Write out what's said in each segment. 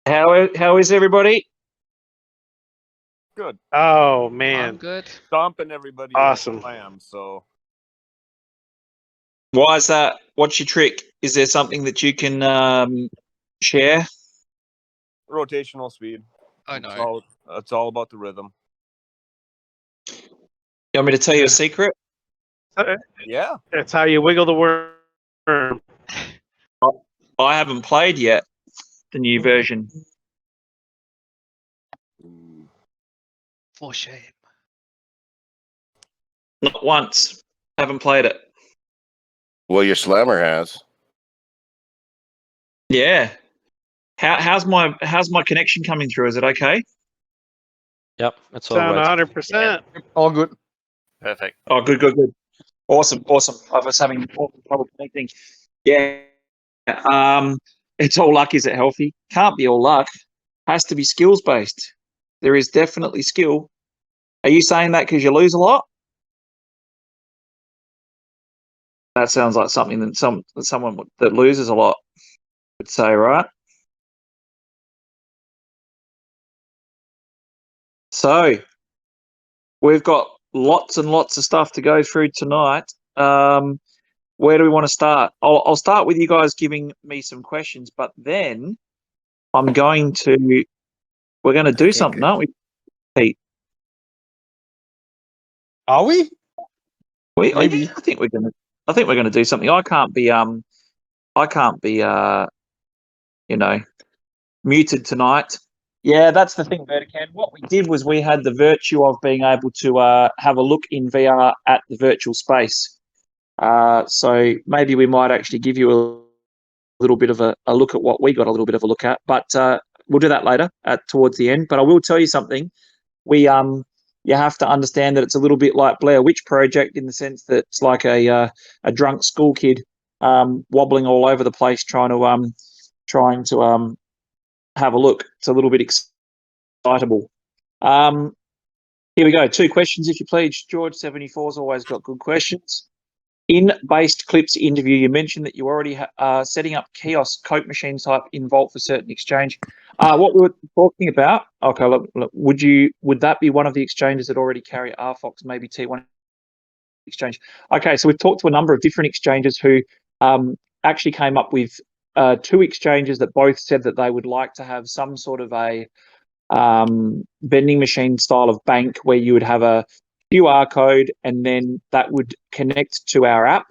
How is everybody? Good. Oh man, I'm good. Stomping everybody Awesome. like lamb, so Why is that? What's your trick? Is there something that you can share? rotational speed. I know. It's all about the rhythm. You want me to tell you a secret? Yeah. That's how you wiggle the worm. I haven't played yet the new version. For shame. Not once. Haven't played it. Well, your slammer has. Yeah. How's my connection coming through? Is it okay? Yep, it's all Sound right. 100%. All good. Perfect. Oh, good. Awesome. I was having trouble connecting. Yeah. It's all luck. Is it healthy? Can't be all luck. Has to be skills based. There is definitely skill. Are you saying that because you lose a lot? That sounds like something that someone that loses a lot would say, right? So we've got lots and lots of stuff to go through tonight. Where do we want to start? I'll start with you guys giving me some questions, but then we're going to do something, aren't we, Pete? Are we? Maybe. I think we're going to do something. I can't be muted tonight. Yeah, that's the thing, Vertican. What we did was we had the virtue of being able to have a look in VR at the virtual space. So maybe we might actually give you a little bit of a look at what we got a little bit of a look at, but we'll do that later towards the end. But I will tell you something. You have to understand that it's a little bit like Blair Witch Project in the sense that it's like a drunk school kid wobbling all over the place trying to have a look. It's a little bit excitable. Here we go. 2 questions, if you please. George 74's always got good questions. In Based Clips interview, you mentioned that you already setting up kiosk Coke machine type in Vault for certain exchange. What we were talking about, okay, look, would that be one of the exchanges that already carry RFOX, maybe T1 exchange? Okay, so we've talked to a number of different exchanges who actually came up with 2 exchanges that both said that they would like to have some sort of a vending machine style of bank where you would have a QR code and then that would connect to our app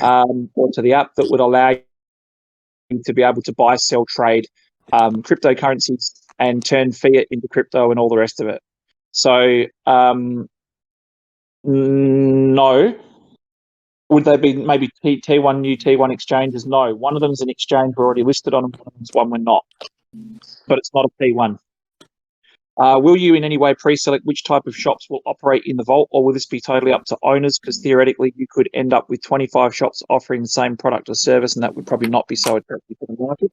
or to the app that would allow you to be able to buy, sell, trade cryptocurrencies and turn fiat into crypto and all the rest of it. So no. Would they be maybe T1 new T1 exchanges? No. One of them is an exchange we're already listed on and one of them is one we're not. But it's not a T1. Will you in any way pre-select which type of shops will operate in the Vault, or will this be totally up to owners? Because theoretically, you could end up with 25 shops offering the same product or service, and that would probably not be so attractive for the market.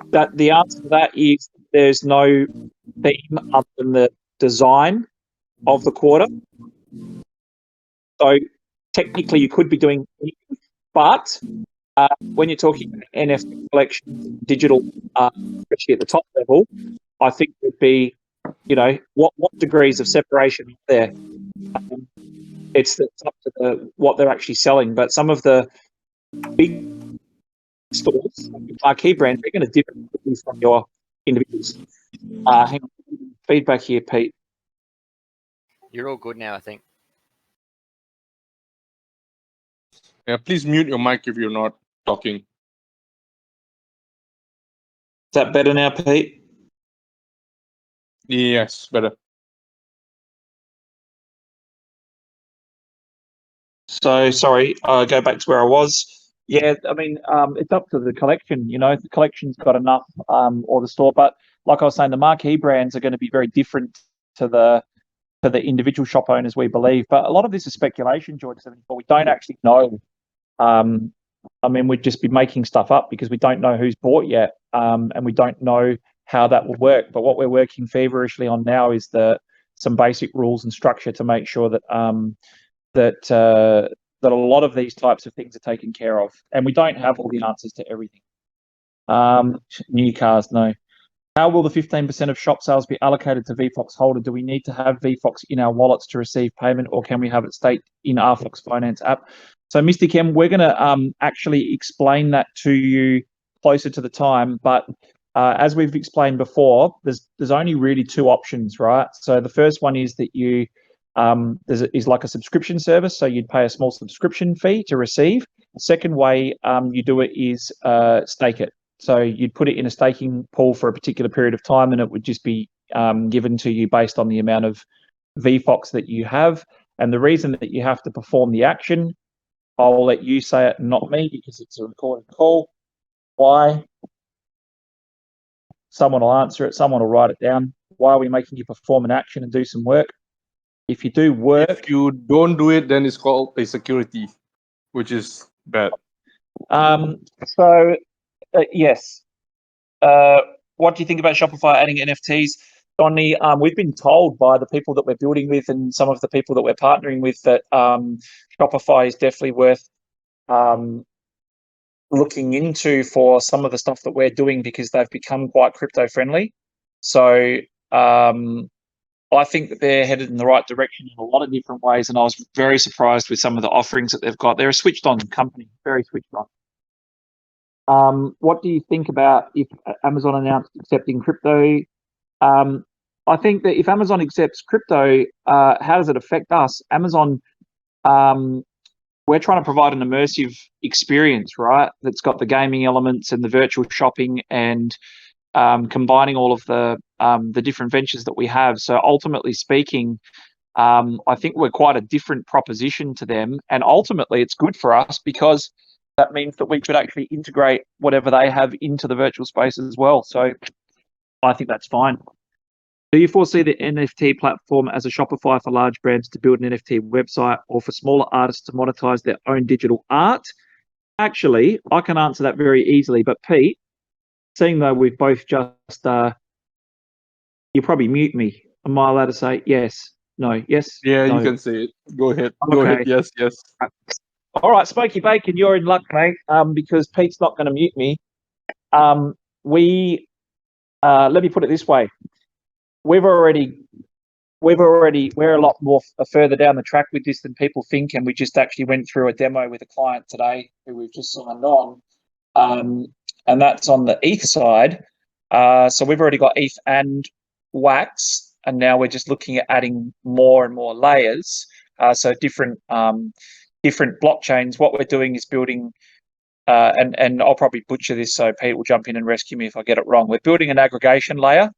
But the answer to that is there's no theme other than the design of the quarter. So technically, you could be doing anything, but when you're talking about NFT collections, digital, especially at the top level, I think would be, what degrees of separation are there? It's up to what they're actually selling. But some of the big stores, marquee brands, they're going to differ from your individuals. Hang on, feedback here, Pete. You're all good now, I think. Yeah, please mute your mic if you're not talking. Is that better now, Pete? Yes, better. So sorry, go back to where I was. Yeah, I mean, it's up to the collection. If the collection's got enough, or the store. But like I was saying, the marquee brands are going to be very different to the individual shop owners, we believe. But a lot of this is speculation, George 74. We don't actually know. I mean, we'd just be making stuff up because we don't know who's bought yet, and we don't know how that will work. But what we're working feverishly on now is some basic rules and structure to make sure that that a lot of these types of things are taken care of, and we don't have all the answers to everything. New cars, no. How will the 15% of shop sales be allocated to VFOX holder? Do we need to have VFOX in our wallets to receive payment, or can we have it state in RFOX Finance app? So, Mr. Kem, we're going to actually explain that to you closer to the time. But as we've explained before, there's only really two options, right? So the first one is that you is like a subscription service, so you'd pay a small subscription fee to receive. The second way you do it is stake it. So you'd put it in a staking pool for a particular period of time, and it would just be given to you based on the amount of VFOX that you have. And the reason that you have to perform the action, I'll let you say it, not me, because it's a recorded call. Why? Someone will answer it. Someone will write it down. Why are we making you perform an action and do some work? If you do work... If you don't do it, then it's called a security, which is bad. Yes. What do you think about Shopify adding NFTs? Donny, we've been told by the people that we're building with and some of the people that we're partnering with that Shopify is definitely worth looking into for some of the stuff that we're doing, because they've become quite crypto friendly. So I think that they're headed in the right direction in a lot of different ways, and I was very surprised with some of the offerings that they've got. They're a switched on company, very switched on. What do you think about if Amazon announced accepting crypto? I think that if Amazon accepts crypto, how does it affect us? Amazon, we're trying to provide an immersive experience, right? That's got the gaming elements and the virtual shopping and combining all of the different ventures that we have. So ultimately speaking, I think we're quite a different proposition to them. And ultimately it's good for us because that means that we could actually integrate whatever they have into the virtual space as well. So I think that's fine. Do you foresee the NFT platform as a Shopify for large brands to build an NFT website, or for smaller artists to monetize their own digital art? Actually, I can answer that very easily. But Pete, seeing though we've both just, you probably mute me. Am I allowed to say yes, no, yes? Yeah, no? you can say it. Go ahead. Go Okay. ahead. Yes, yes. All right, Smoky Bacon, you're in luck, mate, because Pete's not going to mute me. Let me put it this way. We're a lot more further down the track with this than people think, and we just actually went through a demo with a client today who we've just signed on, and that's on the ETH side. So we've already got ETH and Wax, and now we're just looking at adding more and more layers. So different blockchains. What we're doing is building, and I'll probably butcher this, so Pete will jump in and rescue me if I get it wrong. We're building an aggregation layer.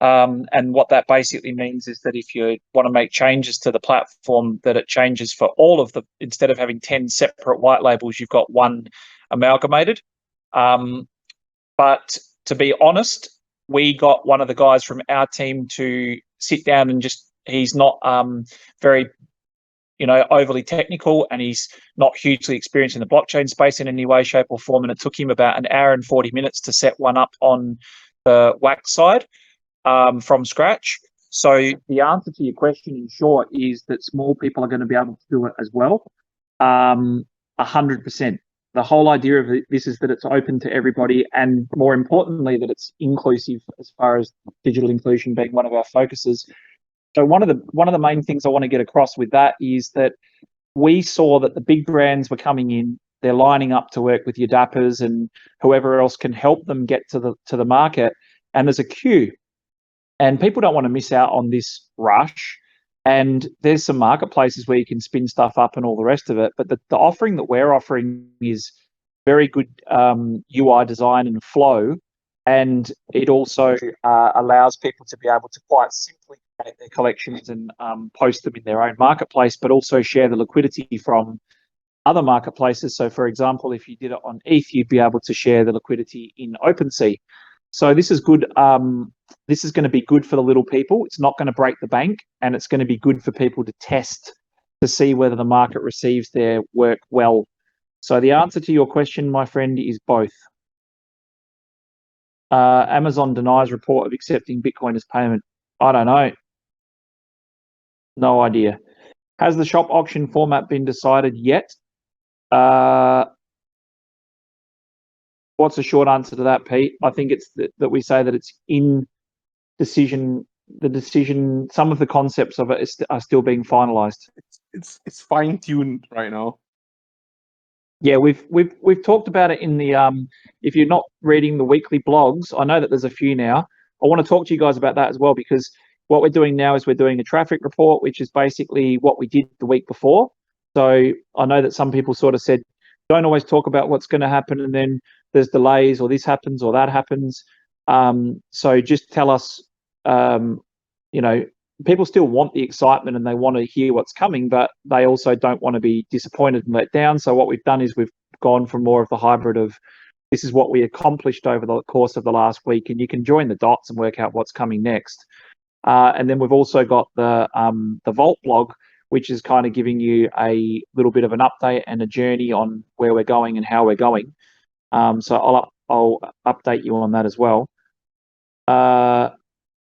And what that basically means is that if you want to make changes to the platform, that it changes for all of the, instead of having 10 separate white labels, you've got one amalgamated. But to be honest, we got one of the guys from our team to sit down and he's not very, overly technical, and he's not hugely experienced in the blockchain space in any way, shape or form. And it took him about an hour and 40 minutes to set one up on the Wax side. From scratch. So the answer to your question in short is that small people are going to be able to do it as well. 100%. The whole idea of this is that it's open to everybody, and more importantly, that it's inclusive as far as digital inclusion being one of our focuses. So one of the main things I want to get across with that is that we saw that the big brands were coming in. They're lining up to work with your Dappers and whoever else can help them get to the market, and there's a queue. And people don't want to miss out on this rush. And there's some marketplaces where you can spin stuff up and all the rest of it. But the offering that we're offering is very good UI design and flow. And it also allows people to be able to quite simply create their collections and post them in their own marketplace, but also share the liquidity from other marketplaces. So, for example, if you did it on ETH, you'd be able to share the liquidity in OpenSea. So this is good. This is going to be good for the little people. It's not going to break the bank, and it's going to be good for people to test to see whether the market receives their work well. So the answer to your question, my friend, is both. Amazon denies report of accepting Bitcoin as payment. I don't know. No idea. Has the shop auction format been decided yet? What's the short answer to that, Pete? I think it's that we say that it's in decision. The decision, some of the concepts of it are still being finalised. It's fine tuned right now. Yeah, we've talked about it in the if you're not reading the weekly blogs, I know that there's a few now. I want to talk to you guys about that as well, because what we're doing now is we're doing a traffic report, which is basically what we did the week before. So I know that some people sort of said, don't always talk about what's going to happen, and then there's delays, or this happens or that happens. So just tell us, people still want the excitement and they want to hear what's coming, but they also don't want to be disappointed and let down. So what we've done is we've gone for more of the hybrid of, this is what we accomplished over the course of the last week, and you can join the dots and work out what's coming next. And then we've also got the Valt blog, which is kind of giving you a little bit of an update and a journey on where we're going and how we're going. So I'll update you on that as well.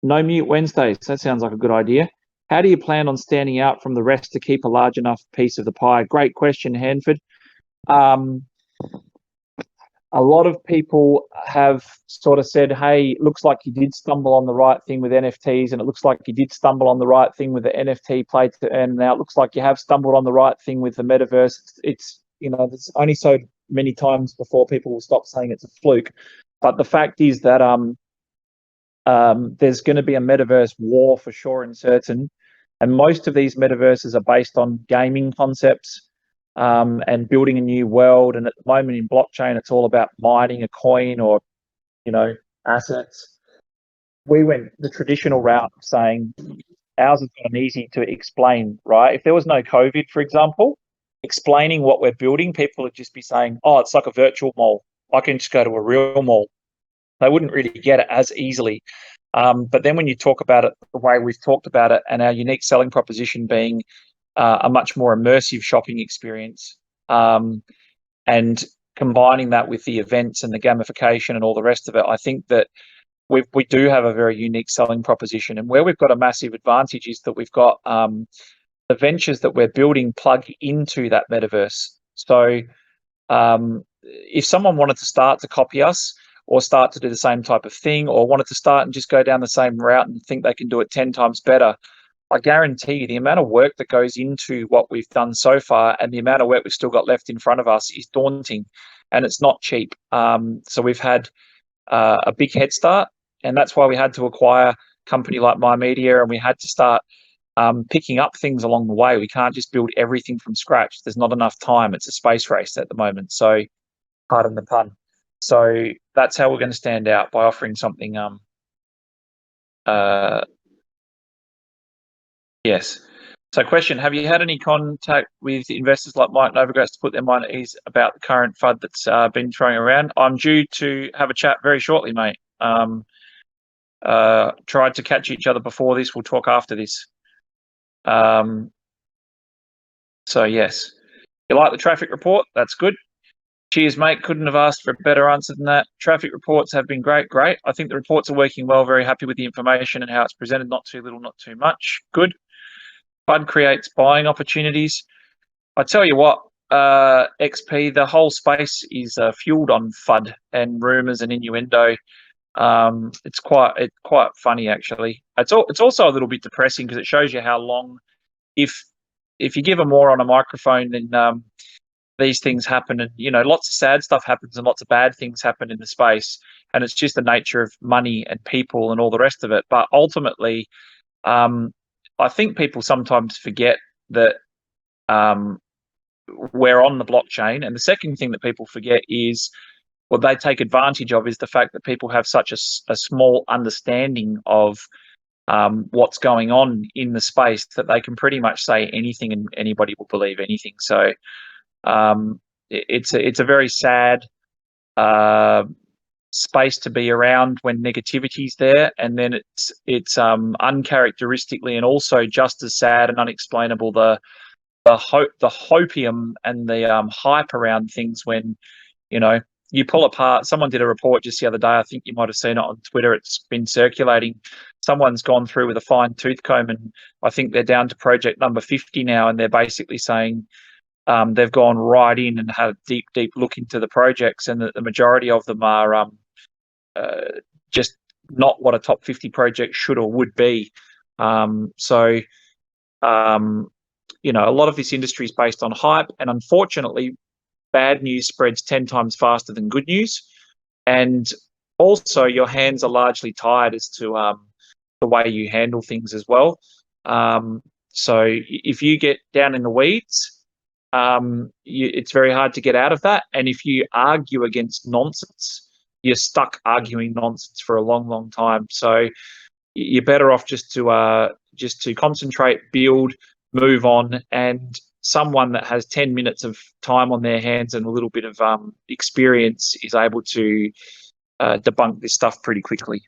No mute Wednesdays. That sounds like a good idea. How do you plan on standing out from the rest to keep a large enough piece of the pie? Great question, Hanford. A lot of people have sort of said, hey, looks like you did stumble on the right thing with NFTs, and it looks like you did stumble on the right thing with the NFT play to earn. Now it looks like you have stumbled on the right thing with the metaverse. It's there's only so many times before people will stop saying it's a fluke. But the fact is that there's going to be a metaverse war for sure and certain. And most of these metaverses are based on gaming concepts and building a new world. And at the moment in blockchain, it's all about mining a coin or, assets. We went the traditional route of saying ours has been easy to explain, right? If there was no COVID, for example, explaining what we're building, people would just be saying, oh, it's like a virtual mall. I can just go to a real mall. They wouldn't really get it as easily. But then when you talk about it the way we've talked about it, and our unique selling proposition being a much more immersive shopping experience, and combining that with the events and the gamification and all the rest of it, I think that we do have a very unique selling proposition. And where we've got a massive advantage is that we've got the ventures that we're building plug into that metaverse. So if someone wanted to start to copy us, or start to do the same type of thing, or wanted to start and just go down the same route and think they can do it 10 times better, I guarantee you the amount of work that goes into what we've done so far and the amount of work we've still got left in front of us is daunting, and it's not cheap. So we've had a big head start, and that's why we had to acquire a company like My Media, and we had to start picking up things along the way. We can't just build everything from scratch. There's not enough time. It's a space race at the moment. So, pardon the pun. So that's how we're going to stand out, by offering something. Yes. So question, have you had any contact with investors like Mike Novogratz to put their mind at ease about the current FUD that's been throwing around? I'm due to have a chat very shortly, mate. Tried to catch each other before this. We'll talk after this. So yes. You like the traffic report? That's good. Cheers, mate. Couldn't have asked for a better answer than that. Traffic reports have been great. I think the reports are working well. Very happy with the information and how it's presented. Not too little, not too much. Good. FUD creates buying opportunities. I tell you what, XP, the whole space is fueled on FUD and rumours and innuendo. It's quite funny, actually. It's also a little bit depressing because it shows you how long, if you give a more on a microphone, then these things happen, and lots of sad stuff happens and lots of bad things happen in the space, and it's just the nature of money and people and all the rest of it. But ultimately, I think people sometimes forget that we're on the blockchain, and the second thing that people forget is what they take advantage of is the fact that people have such a small understanding of what's going on in the space that they can pretty much say anything and anybody will believe anything. So it's a very sad space to be around when negativity's there, and then it's uncharacteristically and also just as sad and unexplainable the hopium and the hype around things when you pull apart. Someone did a report just the other day, I think you might have seen it on Twitter, it's been circulating. Someone's gone through with a fine tooth comb, and I think they're down to project number 50 now, and they're basically saying they've gone right in and had a deep look into the projects, and the majority of them are just not what a top 50 project should or would be. A lot of this industry is based on hype, and unfortunately, bad news spreads 10 times faster than good news. And also, your hands are largely tied as to the way you handle things as well. So if you get down in the weeds, it's very hard to get out of that. And if you argue against nonsense, you're stuck arguing nonsense for a long, long time. So you're better off just to concentrate, build, move on, and someone that has 10 minutes of time on their hands and a little bit of experience is able to debunk this stuff pretty quickly.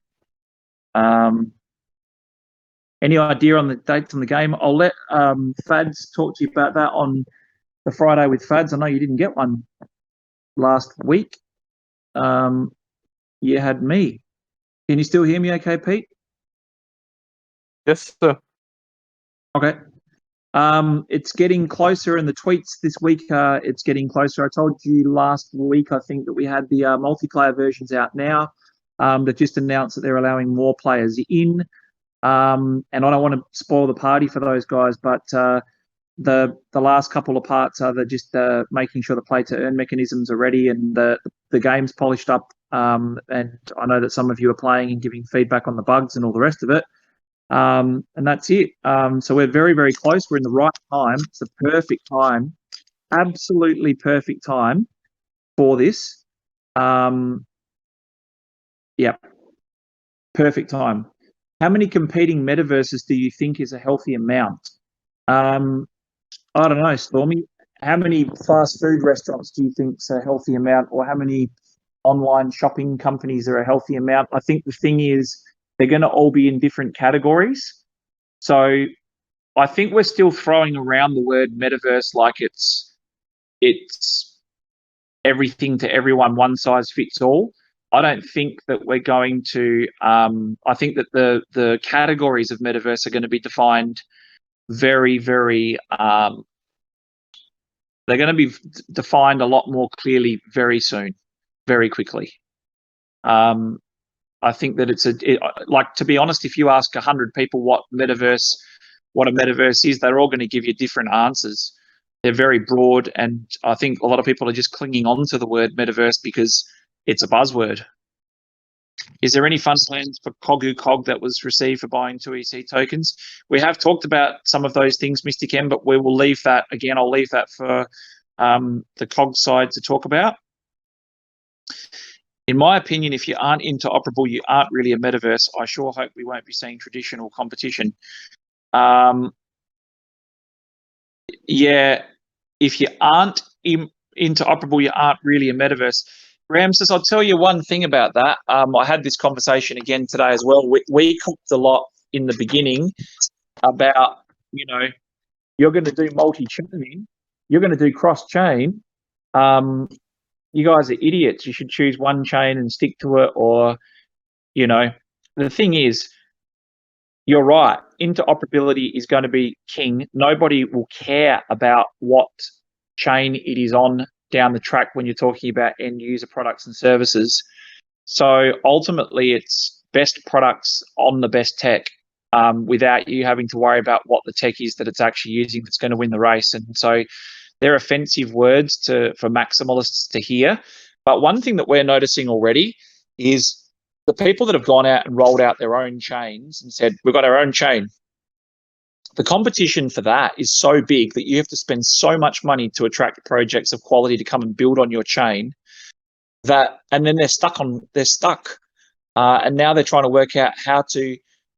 Any idea on the dates on the game? I'll let Fads talk to you about that on the Friday with Fads. I know you didn't get one last week. You had me. Can you still hear me okay, Pete? Yes, sir. Okay. It's getting closer, and the tweets this week, it's getting closer. I told you last week, I think, that we had the multiplayer versions out now. They just announced that they're allowing more players in. And I don't want to spoil the party for those guys, but the last couple of parts are just making sure the play-to-earn mechanisms are ready and the game's polished up. And I know that some of you are playing and giving feedback on the bugs and all the rest of it. And that's it. So we're very, very close. We're in the right time. It's the perfect time, absolutely perfect time for this. Perfect time. How many competing metaverses do you think is a healthy amount? I don't know, Stormy. How many fast food restaurants do you think is a healthy amount, or how many online shopping companies are a healthy amount? I think the thing is, they're going to all be in different categories. So I think we're still throwing around the word metaverse like it's everything to everyone, one size fits all. I don't think that we're going to I think that the categories of metaverse are going to be defined very, very they're going to be defined a lot more clearly very soon, very quickly. I think that like, to be honest, if you ask 100 people what a metaverse is, they're all going to give you different answers. They're very broad, and I think a lot of people are just clinging on to the word metaverse because it's a buzzword. Is there any fund plans for Cog that was received for buying 2EC tokens? We have talked about some of those things, Mystic M, but we will leave that, again, I'll leave that for the Cog side to talk about. In my opinion, if you aren't interoperable, you aren't really a metaverse. I sure hope we won't be seeing traditional competition. If you aren't interoperable, you aren't really a metaverse. Ramses, I'll tell you one thing about that. I had this conversation again today as well. We cooked a lot in the beginning about, you're going to do multi-chain, you're going to do cross-chain. You guys are idiots. You should choose one chain and stick to it. Or, the thing is, you're right. Interoperability is going to be king. Nobody will care about what chain it is on down the track when you're talking about end user products and services. So ultimately, it's best products on the best tech without you having to worry about what the tech is that it's actually using that's going to win the race. And so they're offensive words for maximalists to hear. But one thing that we're noticing already is the people that have gone out and rolled out their own chains and said, we've got our own chain. The competition for that is so big that you have to spend so much money to attract projects of quality to come and build on your chain and then they're stuck. And now they're trying to work out how to.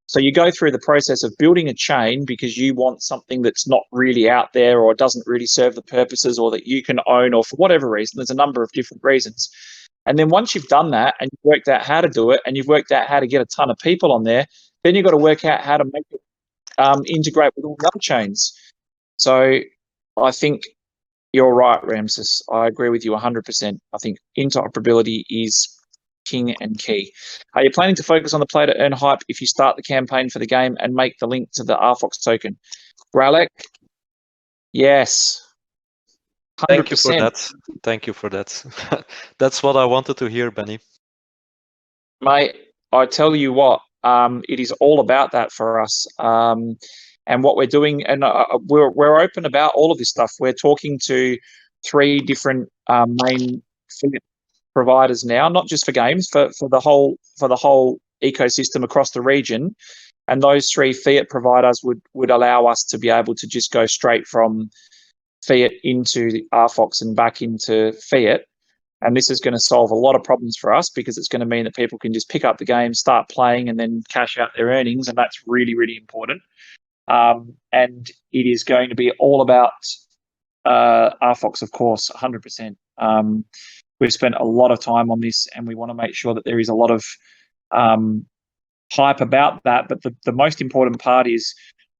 So you go through the process of building a chain because you want something that's not really out there or doesn't really serve the purposes or that you can own, or for whatever reason. There's a number of different reasons. And then once you've done that and you've worked out how to do it and you've worked out how to get a ton of people on there, then you've got to work out how to make it integrate with all the other chains. So I think you're right, Ramses. I agree with you 100%. I think interoperability is king and key. Are you planning to focus on the play to earn hype if you start the campaign for the game and make the link to the RFOX token? Ralek, yes. Thank you for 100%. that. Thank you for that. That's what I wanted to hear, Benny. Mate, I tell you what, it is all about that for us. And what we're doing, and we're open about all of this stuff. We're talking to 3 different main providers now, not just for games, for the whole ecosystem across the region. And those 3 fiat providers would allow us to be able to just go straight from fiat into RFOX and back into fiat. And this is going to solve a lot of problems for us because it's going to mean that people can just pick up the game, start playing, and then cash out their earnings. And that's really, really important. And it is going to be all about RFOX, of course, 100%. We've spent a lot of time on this, and we want to make sure that there is a lot of hype about that. But the most important part is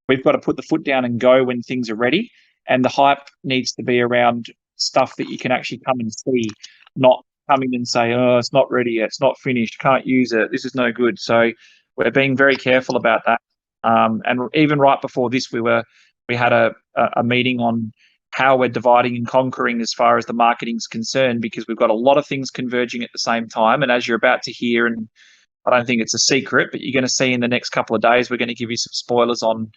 we've got to put the foot down and go when things are ready. And the hype needs to be around stuff that you can actually come and see, not coming and say, oh, it's not ready yet, it's not finished, can't use it, this is no good. So we're being very careful about that. And even right before this, we had a meeting on how we're dividing and conquering as far as the marketing's concerned, because we've got a lot of things converging at the same time. And as you're about to hear, and I don't think it's a secret, but you're going to see in the next couple of days, we're going to give you some spoilers on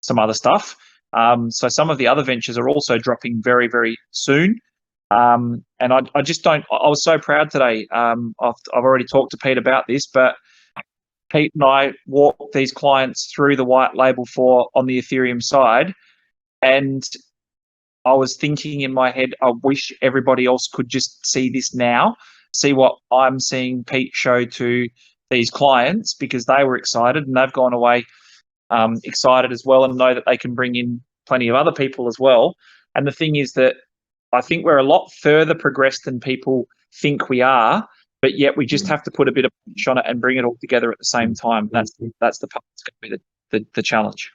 some other stuff. So some of the other ventures are also dropping very, very soon. And I just don't, I was so proud today. I've already talked to Pete about this, but Pete and I walked these clients through the white label on the Ethereum side. And I was thinking in my head, I wish everybody else could just see this now, see what I'm seeing Pete show to these clients, because they were excited and they've gone away excited as well, and know that they can bring in plenty of other people as well. And the thing is that I think we're a lot further progressed than people think we are, but yet we just have to put a bit of punch on it and bring it all together at the same time. That's the part that's going to be the challenge.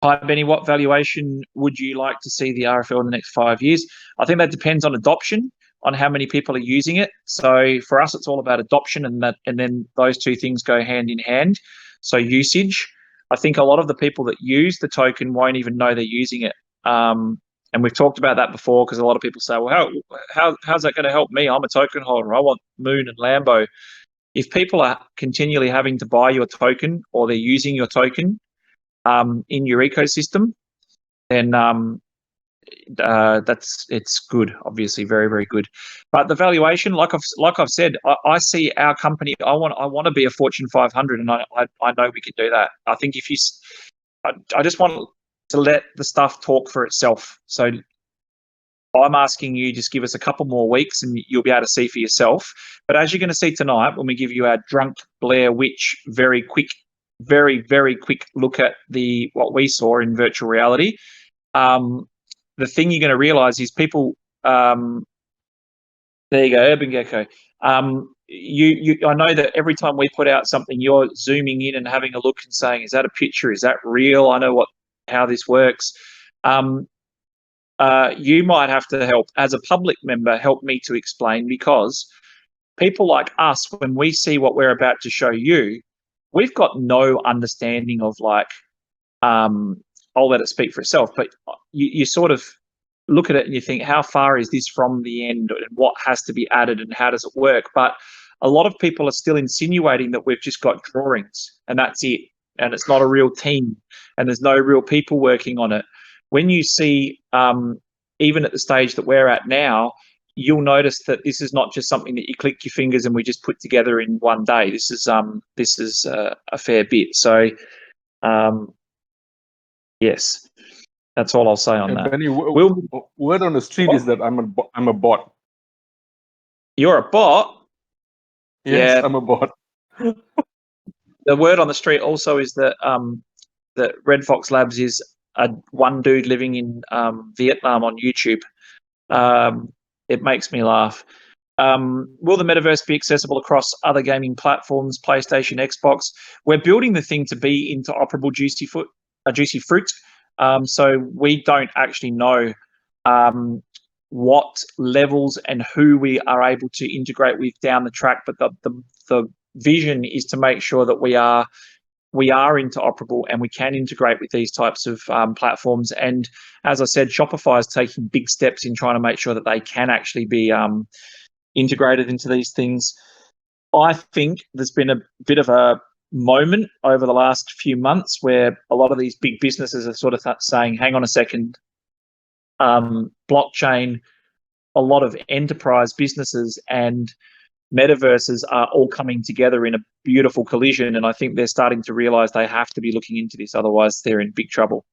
Hi, Benny, what valuation would you like to see the RFL in the next 5 years? I think that depends on adoption, on how many people are using it. So for us, it's all about adoption, and then those 2 things go hand in hand. So usage, I think a lot of the people that use the token won't even know they're using it. And we've talked about that before, because a lot of people say, well, how's that going to help me? I'm a token holder. I want Moon and Lambo. If people are continually having to buy your token, or they're using your token in your ecosystem, then it's good, obviously, very, very good. But the valuation, like I've said, I see our company. I want to be a Fortune 500, and I know we can do that. I think I just want to let the stuff talk for itself. So I'm asking you, just give us a couple more weeks, and you'll be able to see for yourself. But as you're going to see tonight, when we give you our drunk Blair Witch, very, very quick look at what we saw in virtual reality. The thing you're going to realize is people. There you go, Urban Gecko. I know that every time we put out something, you're zooming in and having a look and saying, "Is that a picture? Is that real?" I know how this works. You might have to help as a public member. Help me to explain, because people like us, when we see what we're about to show you, we've got no understanding of I'll let it speak for itself, but you sort of look at it and you think, how far is this from the end, and what has to be added, and how does it work? But a lot of people are still insinuating that we've just got drawings and that's it, and it's not a real team, and there's no real people working on it. When you see, even at the stage that we're at now, you'll notice that this is not just something that you click your fingers and we just put together in one day. This is a fair bit. So, yes, that's all I'll say on that. Benny, word on the street is that I'm a bot. You're a bot? Yes, Yeah. I'm a bot. The word on the street also is that that RedFOX Labs is one dude living in Vietnam on YouTube. It makes me laugh. Will the metaverse be accessible across other gaming platforms, PlayStation, Xbox? We're building the thing to be interoperable juicy fruit. So we don't actually know what levels and who we are able to integrate with down the track, but the vision is to make sure that we are we are interoperable and we can integrate with these types of platforms. And as I said, Shopify is taking big steps in trying to make sure that they can actually be integrated into these things. I think there's been a bit of a moment over the last few months where a lot of these big businesses are sort of saying, hang on a second, blockchain, a lot of enterprise businesses and metaverses are all coming together in a beautiful collision. And I think they're starting to realize they have to be looking into this. Otherwise, they're in big trouble.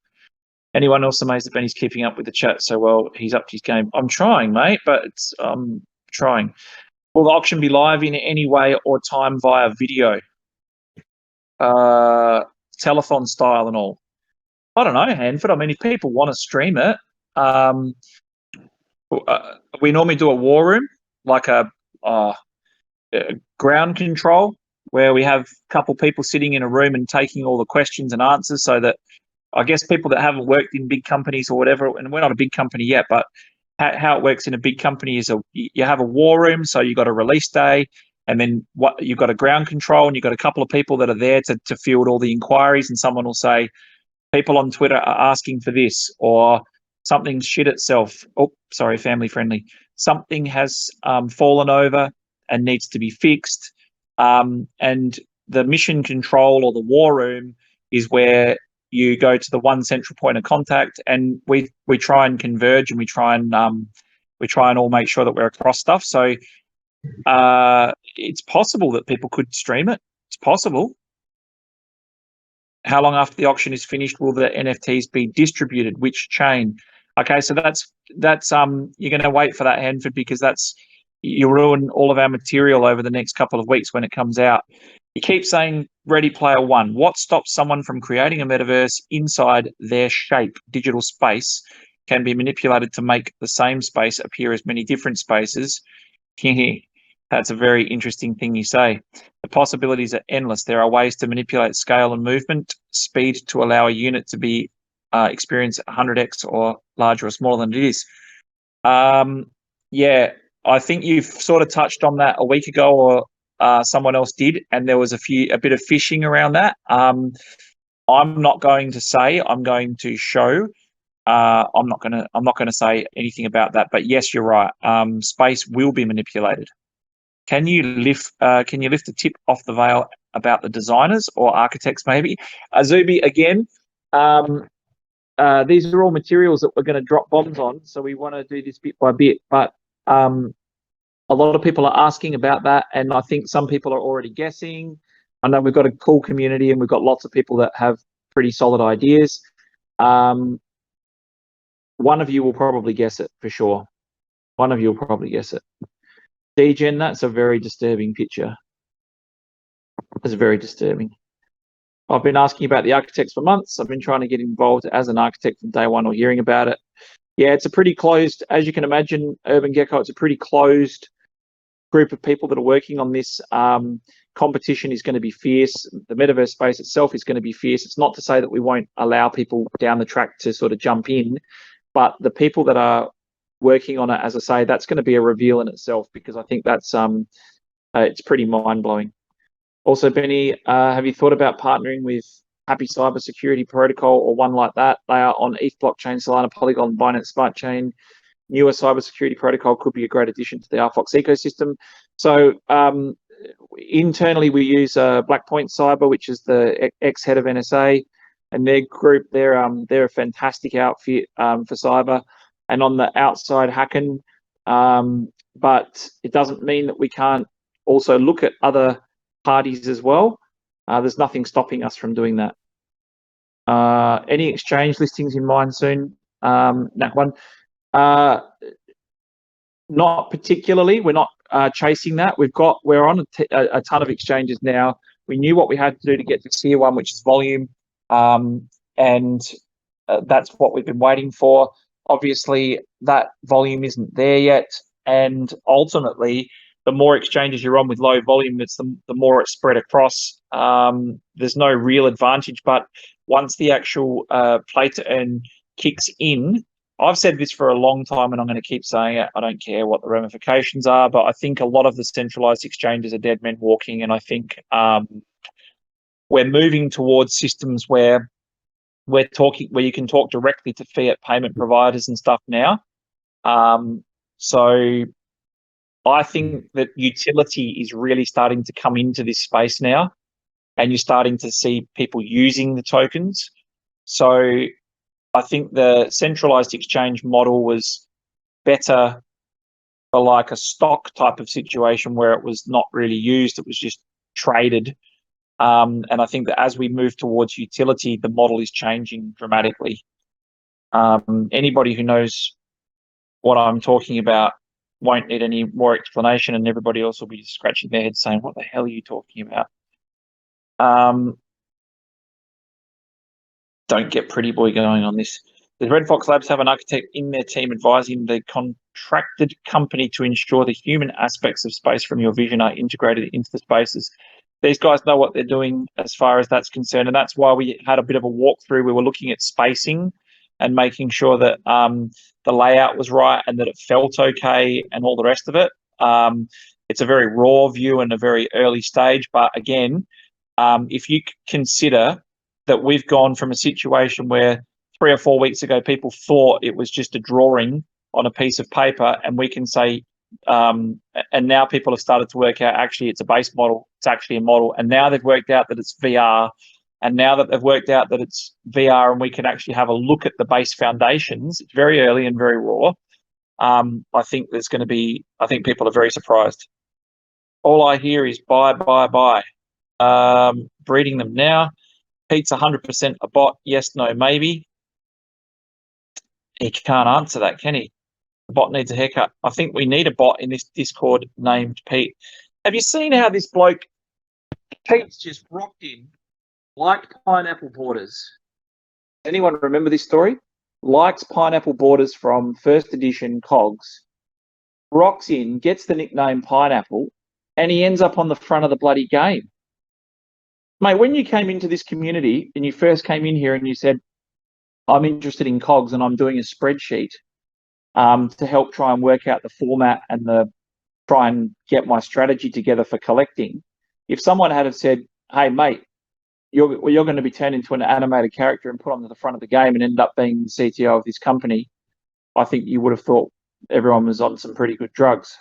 Anyone else amazed that Benny's keeping up with the chat so well? He's up to his game. I'm trying, mate, but it's trying. Will the auction be live in any way or time via video? Telethon style and all? I don't know, Hanford. I mean, if people want to stream it, we normally do a war room, like a ground control, where we have a couple people sitting in a room and taking all the questions and answers, so that I guess people that haven't worked in big companies or whatever, and we're not a big company yet, but how it works in a big company is you have a war room, so you've got a release day, and then you've got a ground control, and you've got a couple of people that are there to field all the inquiries, and someone will say, people on Twitter are asking for this, or something's shit itself. Oh, sorry, family friendly. Something has fallen over and needs to be fixed. And the mission control or the war room is where you go to the one central point of contact, and we try and converge, and we try and all make sure that we're across stuff. So it's possible that people could stream it. It's possible. How long after the auction is finished will the NFTs be distributed? Which chain? Okay, so that's you're going to wait for that, Hanford, because you'll ruin all of our material over the next couple of weeks when it comes out. You keep saying Ready Player One. What stops someone from creating a metaverse inside their shape? Digital space can be manipulated to make the same space appear as many different spaces. That's a very interesting thing you say. The possibilities are endless. There are ways to manipulate scale and movement speed to allow a unit to be experience 100x or larger or smaller than it is. Yeah, I think you've sort of touched on that a week ago, or someone else did, and there was a bit of fishing around that. I'm not going to say. I'm going to show. I'm not going to say anything about that. But yes, you're right. Space will be manipulated. Can you lift the tip off the veil about the designers or architects, maybe? Zoubie, again, these are all materials that we're going to drop bombs on, so we want to do this bit by bit. But a lot of people are asking about that, and I think some people are already guessing. I know we've got a cool community, and we've got lots of people that have pretty solid ideas. One of you will probably guess it for sure. One of you will probably guess it. Degen, that's a very disturbing picture. That's very disturbing. I've been asking about the architects for months. I've been trying to get involved as an architect from day one or hearing about it. Yeah, it's a pretty closed, as you can imagine, Urban Gecko, it's a pretty closed group of people that are working on this. Competition is going to be fierce. The metaverse space itself is going to be fierce. It's not to say that we won't allow people down the track to sort of jump in, but the people that are working on it, as I say, that's going to be a reveal in itself, because I think that's it's pretty mind-blowing. Also, Benny, have you thought about partnering with Happy Cybersecurity Protocol or one like that? They are on ETH blockchain, Solana, Polygon, Binance Smart Chain. Newer cybersecurity protocol could be a great addition to the RFOX ecosystem. So internally, we use Blackpoint Cyber, which is the ex-head of NSA, and their group. They're a fantastic outfit for cyber. And on the outside, Hacken, but it doesn't mean that we can't also look at other parties as well. There's nothing stopping us from doing that. Any exchange listings in mind soon? That one. Not particularly. We're not chasing that. We're on a ton of exchanges now. We knew what we had to do to get to tier one, which is volume, and that's what we've been waiting for. Obviously, that volume isn't there yet, and ultimately, the more exchanges you're on with low volume, it's the more it's spread across. There's no real advantage, but once the actual play to earn kicks in, I've said this for a long time, and I'm going to keep saying it. I don't care what the ramifications are, but I think a lot of the centralized exchanges are dead men walking, and I think we're moving towards systems where you can talk directly to fiat payment providers and stuff now. So I think that utility is really starting to come into this space now, and you're starting to see people using the tokens. So I think the centralized exchange model was better for like a stock type of situation where it was not really used, it was just traded. And I think that as we move towards utility, the model is changing dramatically. Anybody who knows what I'm talking about won't need any more explanation, and everybody else will be scratching their head saying, what the hell are you talking about? Don't get pretty boy going on this. Does RedFOX Labs have an architect in their team advising the contracted company to ensure the human aspects of space from your vision are integrated into the spaces? These guys know what they're doing as far as that's concerned, and that's why we had a bit of a walkthrough. We were looking at spacing and making sure that the layout was right and that it felt okay and all the rest of it. It's a very raw view and a very early stage, but again, if you consider that we've gone from a situation where 3 or 4 weeks ago people thought it was just a drawing on a piece of paper, and we can say, and now people have started to work out actually it's a base model, it's actually a model, and now they've worked out that it's VR, and now that they've worked out that it's VR and we can actually have a look at the base foundations, it's very early and very raw. I think there's going to be, I think people are very surprised. All I hear is buy. Breeding them now. Pete's 100% a bot. Yes, no, maybe. He can't answer that, can he? The bot needs a haircut. I think we need a bot in this Discord named Pete. Have you seen how this bloke, Pete's just rocked in, liked pineapple borders? Anyone remember this story? Likes pineapple borders from first edition Cogs, rocks in, gets the nickname Pineapple, and he ends up on the front of the bloody game. Mate, when you came into this community and you first came in here and you said, I'm interested in Cogs and I'm doing a spreadsheet to help try and work out the format and try and get my strategy together for collecting. If someone had have said, hey, mate, you're going to be turned into an animated character and put onto the front of the game and end up being the CTO of this company, I think you would have thought everyone was on some pretty good drugs.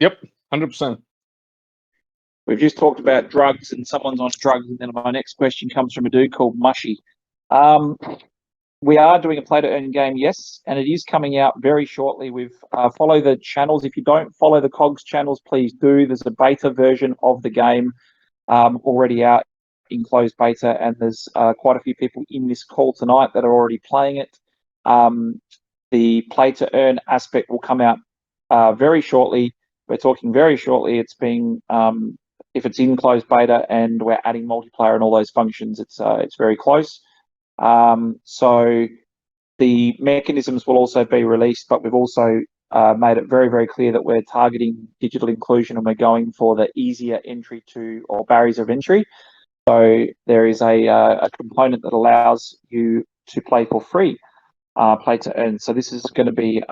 Yep, 100%. We've just talked about drugs and someone's on drugs, and then my next question comes from a dude called Mushy. We are doing a play to earn game, yes, and it is coming out very shortly. We've follow the channels. If you don't follow the Cogs channels, please do. There's a beta version of the game already out in closed beta, and there's quite a few people in this call tonight that are already playing it. The play to earn aspect will come out very shortly. We're talking very shortly. It's being if it's in closed beta and we're adding multiplayer and all those functions, it's very close. So the mechanisms will also be released, but we've also made it very, very clear that we're targeting digital inclusion and we're going for the easier entry to, or barriers of entry. So there is a component that allows you to play for free, play to earn. So this is going to be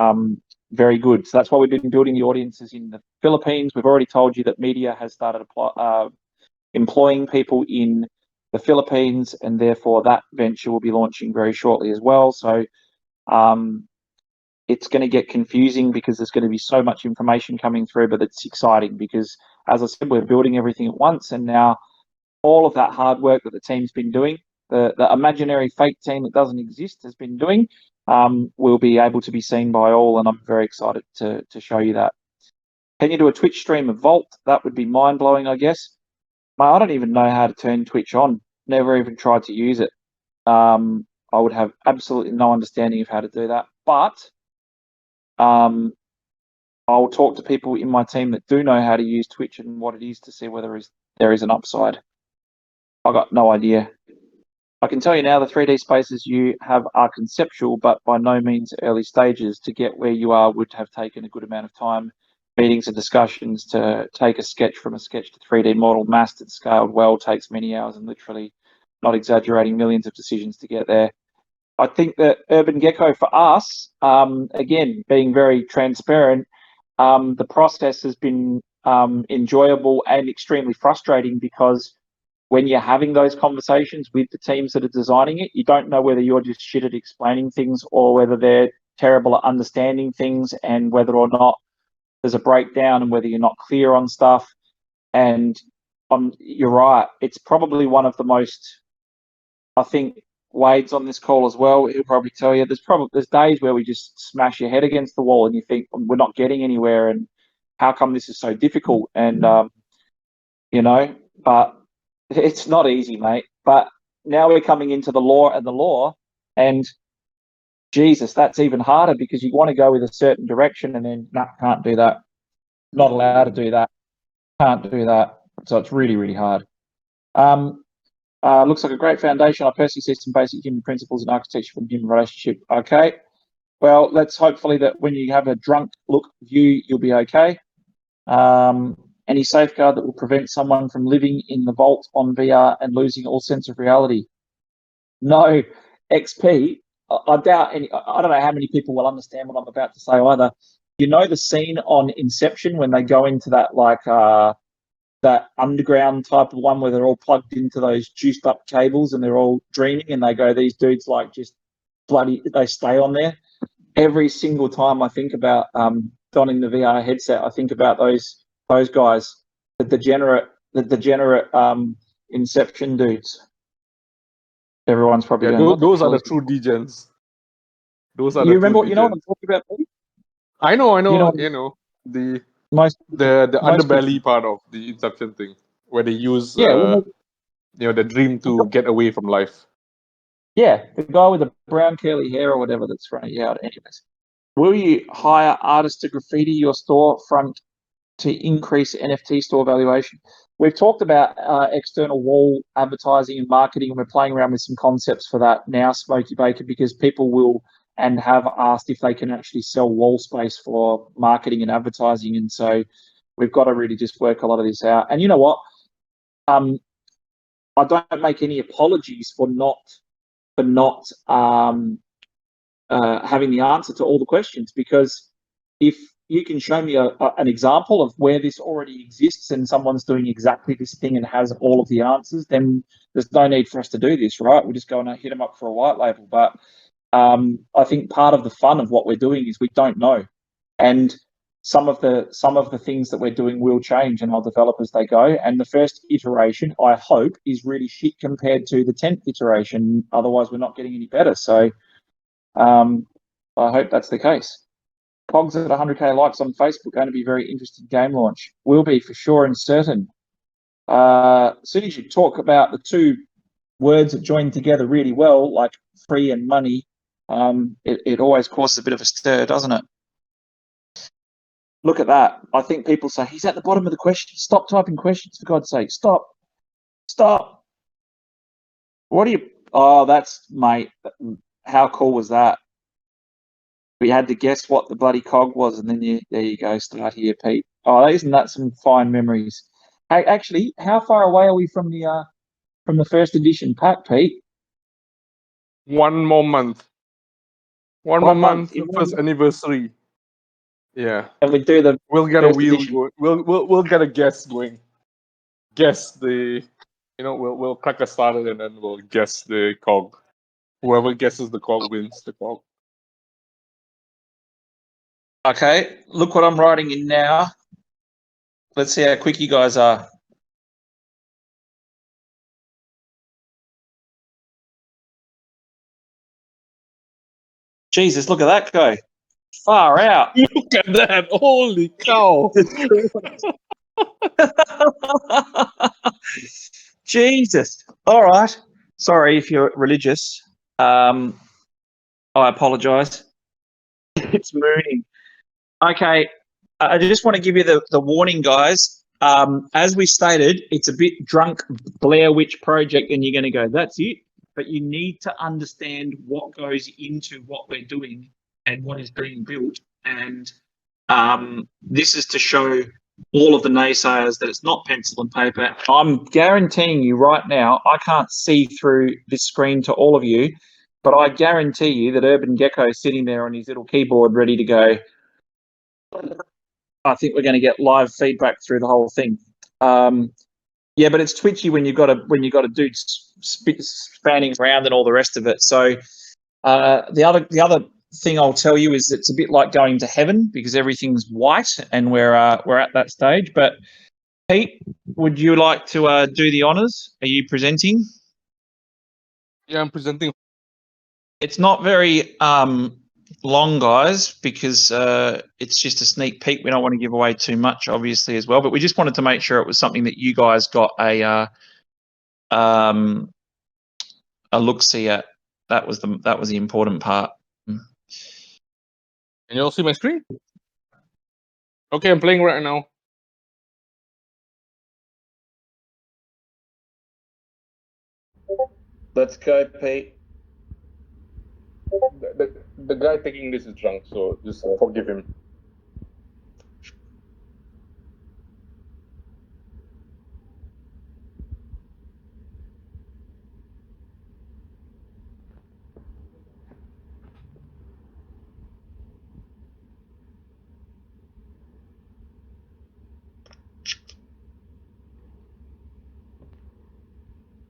very good. So that's why we've been building the audiences in the Philippines. We've already told you that media has started employing people in the Philippines, and therefore that venture will be launching very shortly as well. So it's going to get confusing because there's going to be so much information coming through, but it's exciting because, as I said, we're building everything at once, and now all of that hard work that the team's been doing, the imaginary fake team that doesn't exist has been doing, will be able to be seen by all, and I'm very excited to show you that. Can you do a Twitch stream of Valt? That would be mind-blowing, I guess. I don't even know how to turn Twitch on. Never even tried to use it. I would have absolutely no understanding of how to do that. But I'll talk to people in my team that do know how to use Twitch and what it is to see whether there is an upside. I got no idea. I can tell you now the 3D spaces you have are conceptual, but by no means early stages. To get where you are would have taken a good amount of time, meetings and discussions. To take a sketch from a sketch to 3D model, masked and scaled well, takes many hours and literally, not exaggerating, millions of decisions to get there. I think that Urban Gecko for us, again, being very transparent, the process has been enjoyable and extremely frustrating, because when you're having those conversations with the teams that are designing it, you don't know whether you're just shit at explaining things or whether they're terrible at understanding things, and whether or not there's a breakdown and whether you're not clear on stuff. And you're right. It's probably one of the most, I think Wade's on this call as well. He'll probably tell you there's days where we just smash your head against the wall and you think we're not getting anywhere, and how come this is so difficult? And, but it's not easy, mate. But now we're coming into the law, and Jesus, that's even harder, because you want to go with a certain direction and then, can't do that. Not allowed to do that. Can't do that. So it's really, really hard. Looks like a great foundation. I personally see some basic human principles in architecture from human relationship. Okay. Well, let's hopefully that when you have a drunk look view, you'll be okay. Any safeguard that will prevent someone from living in the vault on VR and losing all sense of reality? No. XP, I doubt any. I don't know how many people will understand what I'm about to say either. You know the scene on Inception when they go into that that underground type of one where they're all plugged into those juiced up cables and they're all dreaming, and they go, these dudes just they stay on there. Every single time I think about donning the VR headset, I think about those guys, the degenerate Inception dudes. Everyone's probably going, those are the true degens. Those are you the remember true you know what degens. I'm talking about, Pete? I know. You The most underbelly part of the Inception thing, where they use the dream to get away from life. Yeah, the guy with the brown curly hair or whatever that's running you out. Anyways, will you hire artists to graffiti your storefront to increase NFT store valuation? We've talked about external wall advertising and marketing, and we're playing around with some concepts for that now, Smokey Baker, because people will and have asked if they can actually sell wall space for marketing and advertising. And so we've got to really just work a lot of this out. And you know what? I don't make any apologies for not having the answer to all the questions, because if you can show me an example of where this already exists and someone's doing exactly this thing and has all of the answers, then there's no need for us to do this, right? We're just going to hit them up for a white label. But I think part of the fun of what we're doing is we don't know, and some of the things that we're doing will change and I'll develop as they go. And the first iteration, I hope, is really shit compared to the 10th iteration. Otherwise, we're not getting any better. So I hope that's the case. Pogs at 100k likes on Facebook, going to be a very interesting game launch. Will be, for sure and certain. As soon as you talk about the two words that join together really well, like free and money, it always causes a bit of a stir, doesn't it? Look at that. I think people say, he's at the bottom of the question. Stop typing questions, for God's sake. Stop. What are you... Oh, that's... Mate, how cool was that? We had to guess what the bloody cog was, and then there you go, start here, Pete. Oh, isn't that some fine memories? Hey, actually, how far away are we from the first edition pack, Pete? 1 more month. One more month, first anniversary. Yeah. And we do the We'll get a first wheel edition. going. We'll get a guess going. Guess the we'll crack a starter and then we'll guess the cog. Whoever guesses the cog wins the cog. Okay, look what I'm writing in now. Let's see how quick you guys are. Jesus, look at that go. Far out. Look at that. Holy cow. Jesus. All right. Sorry if you're religious. I apologise. It's mooning. Okay. I just want to give you the warning, guys. As we stated, it's a bit drunk Blair Witch project, and you're going to go, that's it. But you need to understand what goes into what we're doing and what is being built. And this is to show all of the naysayers that it's not pencil and paper. I'm guaranteeing you right now, I can't see through this screen to all of you, but I guarantee you that Urban Gecko is sitting there on his little keyboard ready to go, I think we're going to get live feedback through the whole thing. Yeah, but it's twitchy when you've got to do spanning around and all the rest of it. So the other thing I'll tell you is it's a bit like going to heaven because everything's white and we're at that stage. But Pete, would you like to do the honours? Are you presenting? Yeah, I'm presenting. It's not very long, guys, because it's just a sneak peek. We don't want to give away too much, obviously, as well. But we just wanted to make sure it was something that you guys got a look-see at. That was the important part. Can you all see my screen? Okay, I'm playing right now. Let's go, Pete. The guy taking this is drunk, so just forgive him.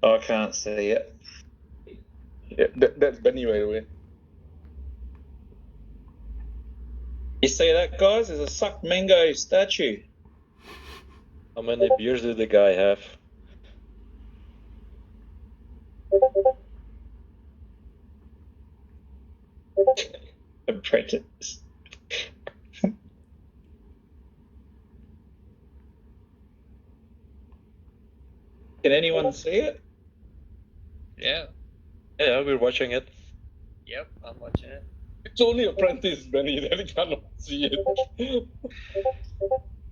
I can't see it. Yeah, that's Benny, by the way. You see that, guys? There's a sucked mango statue. How many beers did the guy have? Apprentice. Can anyone see it? Yeah. Yeah, we're watching it. Yep, I'm watching it. It's only Apprentice, Benny. Then you cannot see it.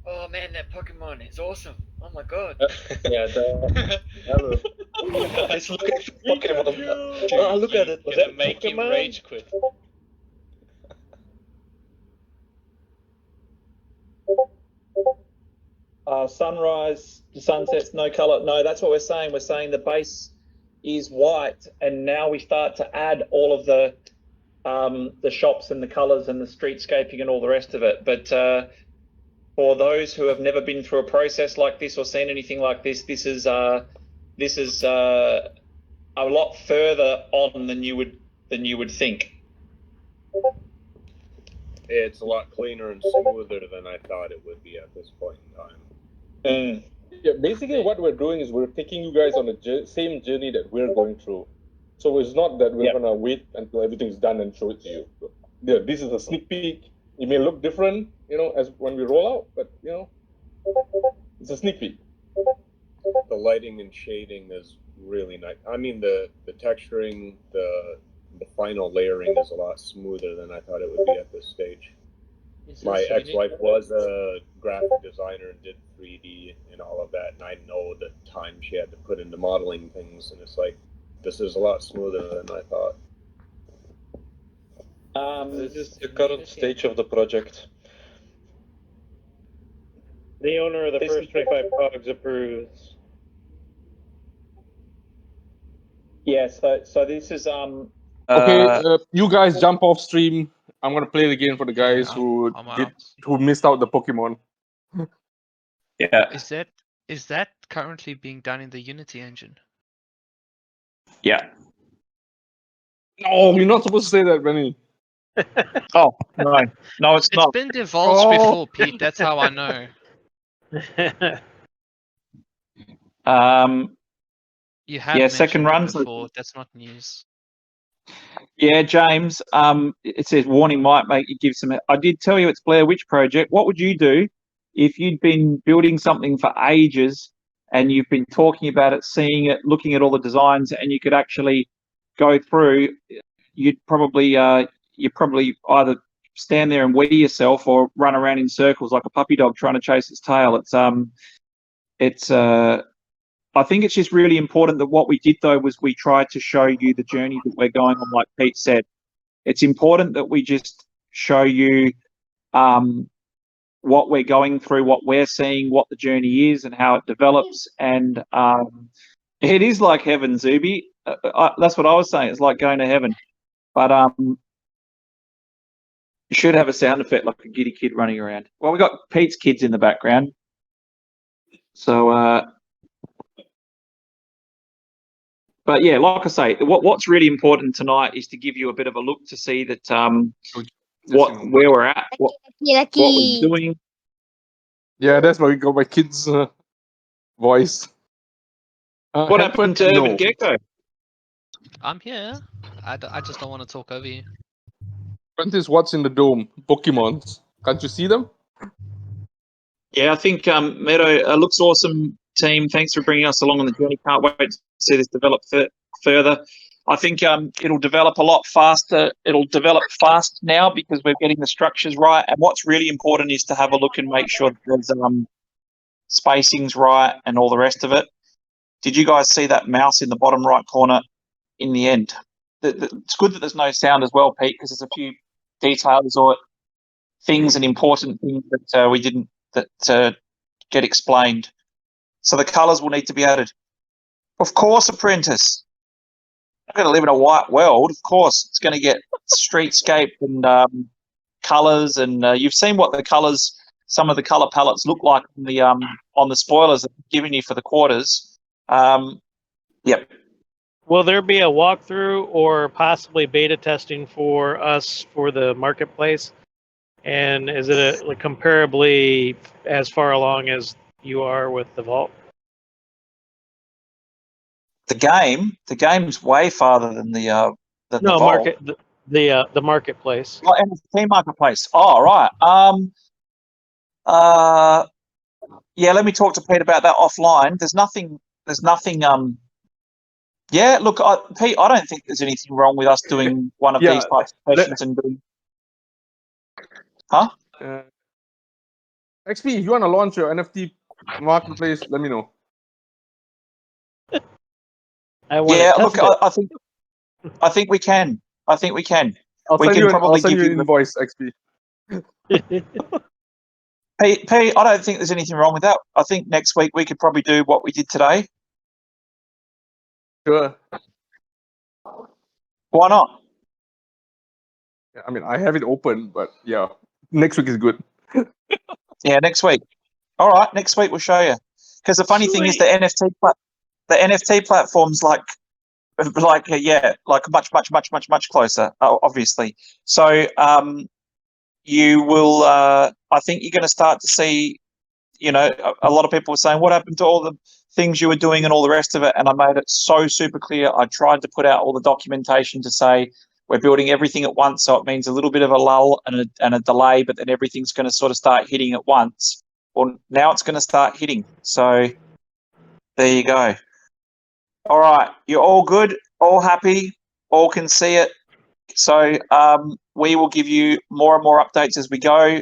Oh man, that Pokemon is awesome. Oh my god. Yeah, it's looking for Pokemon. Oh, look at it. Was that make him Pokemon? rage quit. Sunrise, sunsets, no color. No, that's what we're saying. We're saying the base is white, and now we start to add all of the shops and the colors and the streetscaping and all the rest of it. But for those who have never been through a process like this or seen anything like this, this is a lot further on than you would think. It's a lot cleaner and smoother than I thought it would be at this point in time. Yeah, basically what we're doing is we're taking you guys on the same journey that we're going through. So it's not that we're gonna wait until everything's done and show it to you. Yeah, this is a sneak peek. It may look different, as when we roll out, but it's a sneak peek. The lighting and shading is really nice. I mean, the texturing, the final layering is a lot smoother than I thought it would be at this stage. My ex-wife was a graphic designer and did 3D and all of that, and I know the time she had to put into modeling things, and it's like, this is a lot smoother than I thought. This is the current stage of the project. The owner of the first 25 pogs approves. Yeah. So this is Okay, you guys jump off stream. I'm gonna play it again for the guys who missed out the Pokemon. Yeah. Is that currently being done in the Unity engine? Yeah. No, you're not supposed to say that, Benny. Oh no, it's It's not. been divulged before, Pete. That's how I know. You have Yeah, second mentioned it runs. before. That's not news. Yeah, James. It says warning might make you give some. I did tell you it's Blair Witch Project. What would you do if you'd been building something for ages and you've been talking about it, seeing it, looking at all the designs, and you could actually go through? You'd probably either stand there and wee yourself or run around in circles like a puppy dog trying to chase its tail. I think it's just really important that what we did, though, was we tried to show you the journey that we're going on, like Pete said. It's important that we just show you what we're going through, what we're seeing, what the journey is and how it develops. And it is like heaven, Zoubie. That's what I was saying. It's like going to heaven. But You should have a sound effect like a giddy kid running around. Well, we got Pete's kids in the background. So, but yeah, like I say, what's really important tonight is to give you a bit of a look to see that where we're at, what we're doing. Yeah, that's why we got my kids' voice. What happened to Urban No. Gecko? I'm here. I just don't want to talk over you. Prentice, what's in the dome? Pokemons. Can't you see them? Yeah, I think Meadow looks awesome, team. Thanks for bringing us along on the journey. Can't wait to see this develop further. I think it'll develop a lot faster. It'll develop fast now because we're getting the structures right. And what's really important is to have a look and make sure that there's spacing's right and all the rest of it. Did you guys see that mouse in the bottom right corner in the end? It's good that there's no sound as well, Pete, because there's a few details or things and important things that we didn't get explained. So the colours will need to be added. Of course, Apprentice. I'm going to live in a white world. Of course, it's going to get streetscape and colours, and you've seen what the colours, some of the colour palettes look like on the spoilers that I've given you for the quarters. Yep. Will there be a walkthrough or possibly beta testing for us for the marketplace? And is it like comparably as far along as you are with the Vault? The game's way farther than the No, Vault. the marketplace. Oh, and the team marketplace. Oh, right. Yeah, let me talk to Pete about that offline. There's nothing. Yeah, look, Pete, I don't think there's anything wrong with us doing one of these types of sessions and doing. Huh? XP, if you want to launch your NFT marketplace, let me know. Yeah, look, I think we can. I think we can. I'll We send can you probably an give you invoice, XP. Pete, I don't think there's anything wrong with that. I think next week we could probably do what we did today. Sure. Why not? Yeah, I mean, I have it open, but yeah, next week is good. Yeah, next week. All right, next week we'll show you. Because the funny thing is, the NFT platform's like much closer, obviously. So you will. I think you're going to start to see. You know, a lot of people were saying, "What happened to all the things you were doing and all the rest of it?" And I made it so super clear. I tried to put out all the documentation to say we're building everything at once, so it means a little bit of a lull and a delay, but then everything's going to sort of start hitting at once. Well, now it's going to start hitting. So there you go. All right, you're all good, all happy, all can see it. So we will give you more and more updates as we go.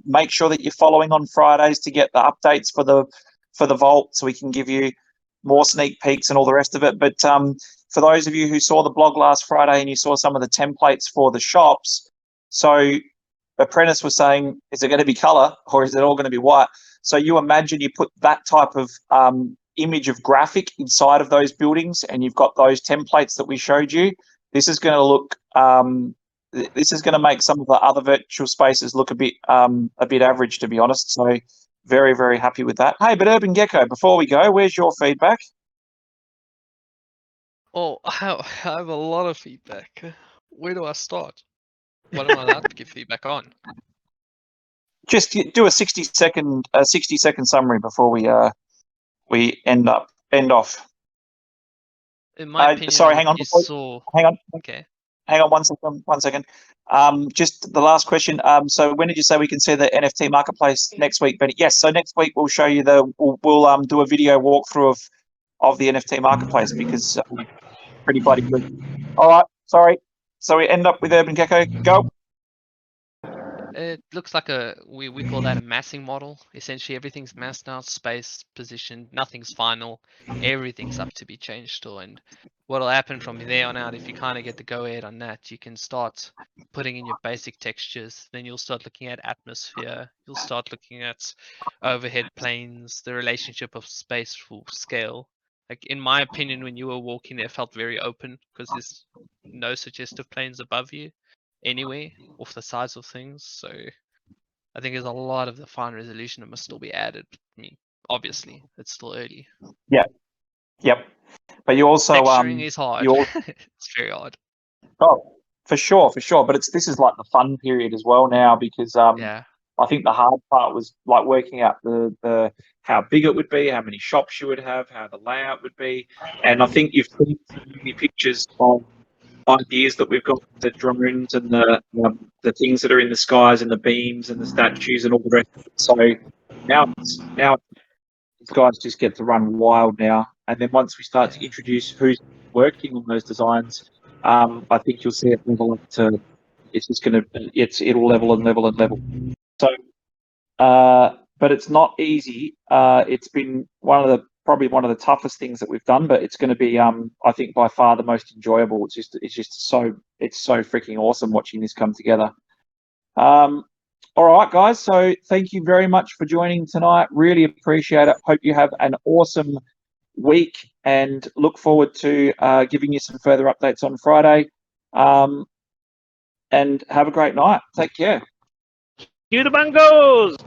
Make sure that you're following on Fridays to get the updates for the Vault, so we can give you more sneak peeks and all the rest of it. But for those of you who saw the blog last Friday and you saw some of the templates for the shops, so Apprentice was saying, is it going to be color or is it all going to be white? So you imagine you put that type of image of graphic inside of those buildings and you've got those templates that we showed you. This is going to look. This is going to make some of the other virtual spaces look a bit average, to be honest. So very, very happy with that. Hey, but Urban Gecko, before we go, where's your feedback? Oh, I have a lot of feedback. Where do I start? What am I allowed to give feedback on? Just do a 60-second summary before we end off. In my opinion, sorry, hang on. Hang on. Okay. Hang on 1 second. Just the last question. So when did you say we can see the NFT marketplace next week? But yes, so next week we'll show you we'll do a video walkthrough of the NFT marketplace because pretty bloody good. All right, sorry. So we end up with Urban Gecko. Go. It looks like we call that a massing model. Essentially, everything's massed out, spaced, positioned. Nothing's final. Everything's up to be changed still. And what'll happen from there on out, if you kind of get the go ahead on that, you can start putting in your basic textures. Then you'll start looking at atmosphere. You'll start looking at overhead planes, the relationship of space for scale. Like in my opinion, when you were walking there, it felt very open because there's no suggestive planes above you. anyway off the sides of things. So I think there's a lot of the fine resolution that must still be added. I mean, obviously, it's still early. Yep. But you also Texturing is hard. you It's very hard. oh, for sure. But this is like the fun period as well now, because Yeah. I think the hard part was like working out the how big it would be, how many shops you would have, how the layout would be, and I think you've seen some many pictures of ideas that we've got, the drones and the things that are in the skies and the beams and the statues and all the rest of it. So now these guys just get to run wild now, and then once we start to introduce who's working on those designs, I think you'll see it level up to. It's just going to it'll level and level and level. So, but it's not easy. It's been probably one of the toughest things that we've done, but it's going to be, I think, by far the most enjoyable. It's just so freaking awesome watching this come together. All right, guys. So thank you very much for joining tonight. Really appreciate it. Hope you have an awesome week, and look forward to giving you some further updates on Friday. And have a great night. Take care. Cue the bongos!